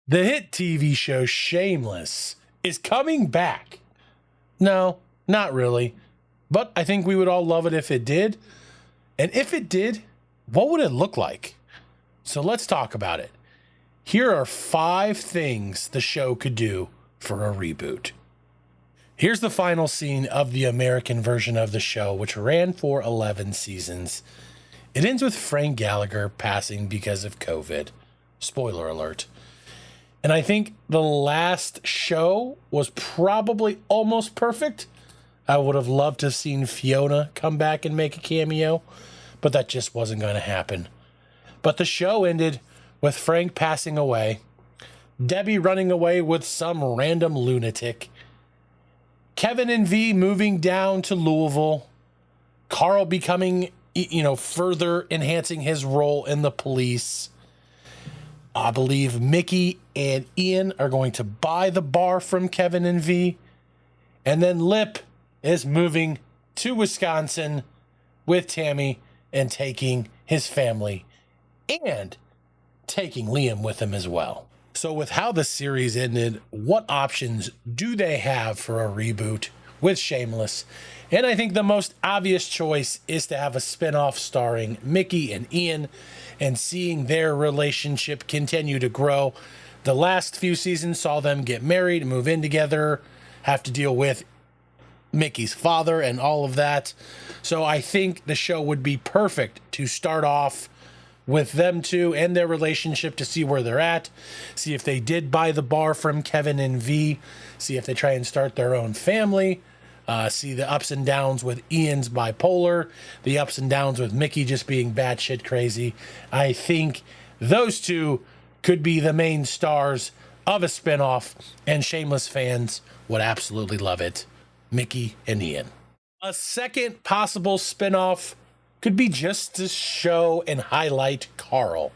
The hit TV show Shameless is coming back. No, not really. But I think we would all love it if it did. And if it did, what would it look like? So let's talk about it. Here are 5 things the show could do for a reboot. Here's the final scene of the American version of the show, which ran for 11 seasons. It ends with Frank Gallagher passing because of COVID. Spoiler alert. And I think the last show was probably almost perfect. I would have loved to have seen Fiona come back and make a cameo, but that just wasn't going to happen. But the show ended with Frank passing away, Debbie running away with some random lunatic, Kevin and V moving down to Louisville, Carl becoming, further enhancing his role in the police. I believe Mickey and Ian are going to buy the bar from Kevin and V. And then Lip is moving to Wisconsin with Tammy and taking his family and taking Liam with him as well. So with how the series ended, what options do they have for a reboot with Shameless? And I think the most obvious choice is to have a spinoff starring Mickey and Ian and seeing their relationship continue to grow. The last few seasons saw them get married, move in together, have to deal with Mickey's father and all of that. So I think the show would be perfect to start off with them two and their relationship, to see where they're at, see if they did buy the bar from Kevin and V, see if they try and start their own family, see the ups and downs with Ian's bipolar, the ups and downs with Mickey just being batshit crazy. I think those two could be the main stars of a spinoff, and Shameless fans would absolutely love it. Mickey and Ian. A second possible spinoff could be just to show and highlight Carl.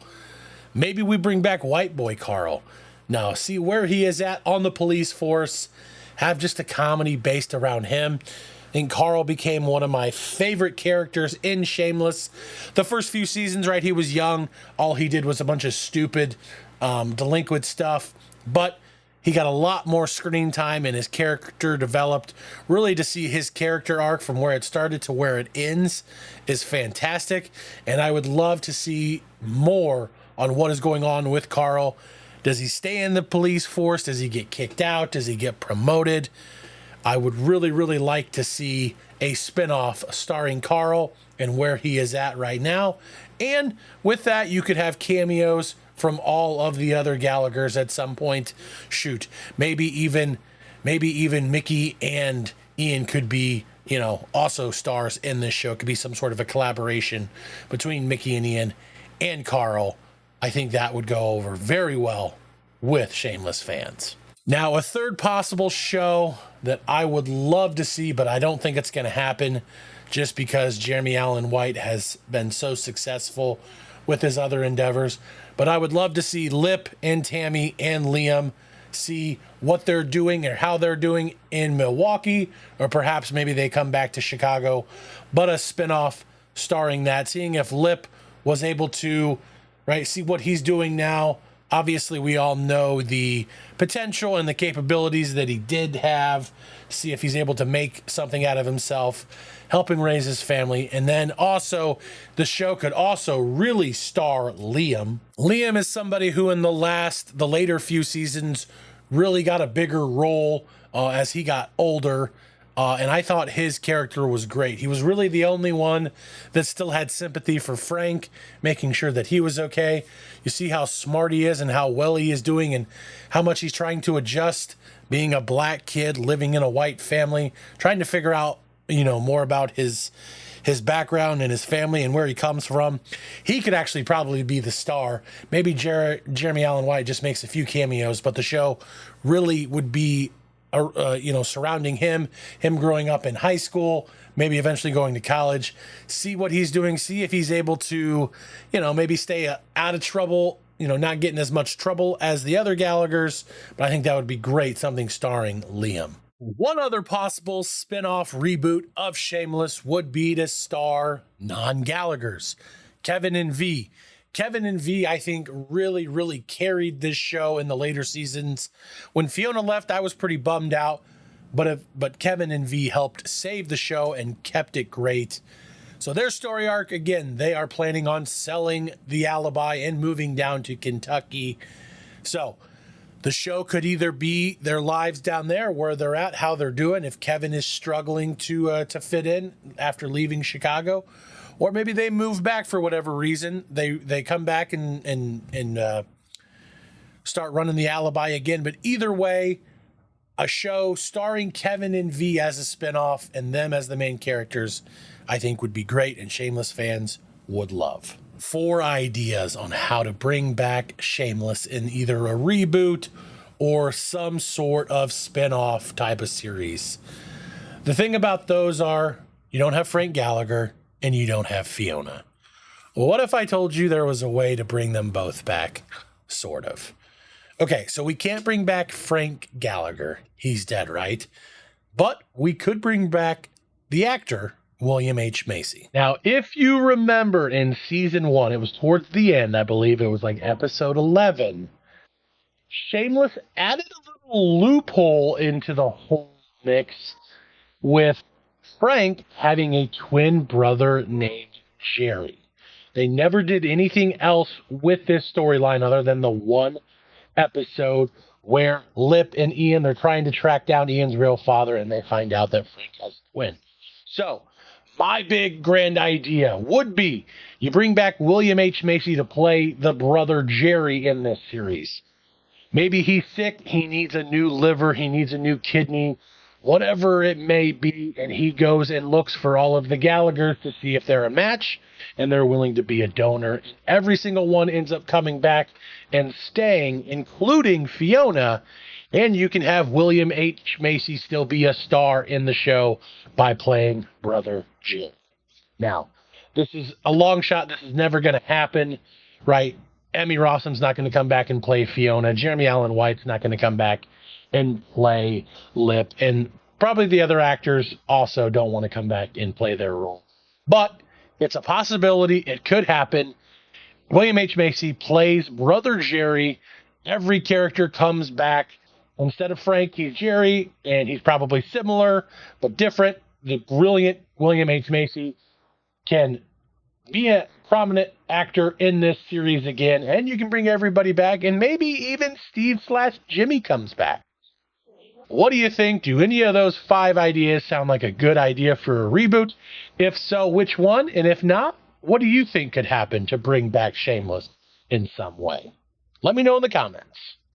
Maybe we bring back White Boy Carl. Now, see where he is at on the police force. Have just a comedy based around him. I think Carl became one of my favorite characters in Shameless. The first few seasons, right, he was young. All he did was a bunch of stupid, delinquent stuff. But he got a lot more screen time and his character developed. Really, to see his character arc from where it started to where it ends is fantastic. And I would love to see more on what is going on with Carl. Does he stay in the police force? Does he get kicked out? Does he get promoted? I would really, really like to see a spinoff starring Carl and where he is at right now. And with that, you could have cameos from all of the other Gallaghers at some point. Shoot, maybe even Mickey and Ian could be, also stars in this show. It could be some sort of a collaboration between Mickey and Ian and Carl. I think that would go over very well with Shameless fans. Now, a third possible show that I would love to see, but I don't think it's going to happen just because Jeremy Allen White has been so successful with his other endeavors. But I would love to see Lip and Tammy and Liam, see what they're doing or how they're doing in Milwaukee, or perhaps maybe they come back to Chicago, but a spinoff starring that, seeing if Lip was able to, right, see what he's doing now. Obviously, we all know the potential and the capabilities that he did have. See if he's able to make something out of himself, helping raise his family. And then also, the show could also really star Liam. Liam is somebody who in the later few seasons really got a bigger role as he got older. And I thought his character was great. He was really the only one that still had sympathy for Frank, making sure that he was okay. You see how smart he is and how well he is doing and how much he's trying to adjust, being a black kid living in a white family, trying to figure out, more about his background and his family and where he comes from. He could actually probably be the star. Maybe Jeremy Allen White just makes a few cameos, but the show really would be surrounding him growing up in high school, maybe eventually going to college, see what he's doing, see if he's able to, maybe stay out of trouble, not getting as much trouble as the other Gallaghers. But I think that would be great, something starring Liam. One other possible spin-off reboot of Shameless would be to star non-Gallaghers, Kevin and V. Kevin and V, I think, really, really carried this show in the later seasons. When Fiona left, I was pretty bummed out, but Kevin and V helped save the show and kept it great. So their story arc, again, they are planning on selling the Alibi and moving down to Kentucky. So the show could either be their lives down there, where they're at, how they're doing, if Kevin is struggling to fit in after leaving Chicago, or maybe they move back for whatever reason. They come back and start running the Alibi again. But either way, a show starring Kevin and V as a spinoff and them as the main characters, I think would be great, and Shameless fans would love. 4 ideas on how to bring back Shameless in either a reboot or some sort of spinoff type of series. The thing about those are, you don't have Frank Gallagher and you don't have Fiona. Well, what if I told you there was a way to bring them both back? Sort of. Okay, so we can't bring back Frank Gallagher. He's dead, right? But we could bring back the actor, William H. Macy. Now, if you remember in season 1, it was towards the end, I believe it was like episode 11, Shameless added a little loophole into the whole mix with Frank having a twin brother named Jerry. They never did anything else with this storyline other than the one episode where Lip and Ian, they're trying to track down Ian's real father, and they find out that Frank has a twin. So my big grand idea would be you bring back William H. Macy to play the brother Jerry in this series. Maybe he's sick, he needs a new liver, he needs a new kidney, whatever it may be, and he goes and looks for all of the Gallaghers to see if they're a match, and they're willing to be a donor. Every single one ends up coming back and staying, including Fiona, and you can have William H. Macy still be a star in the show by playing Brother Jim. Now, this is a long shot. This is never going to happen, right? Emmy Rossum's not going to come back and play Fiona. Jeremy Allen White's not going to come back and play Lip. And probably the other actors also don't want to come back and play their role. But it's a possibility. It could happen. William H. Macy plays Brother Jerry. Every character comes back. Instead of Frank, he's Jerry, and he's probably similar but different. The brilliant William H. Macy can be a prominent actor in this series again, and you can bring everybody back, and maybe even Steve/Jimmy comes back. What do you think? Do any of those 5 ideas sound like a good idea for a reboot? If so, which one? And if not, what do you think could happen to bring back Shameless in some way? Let me know in the comments.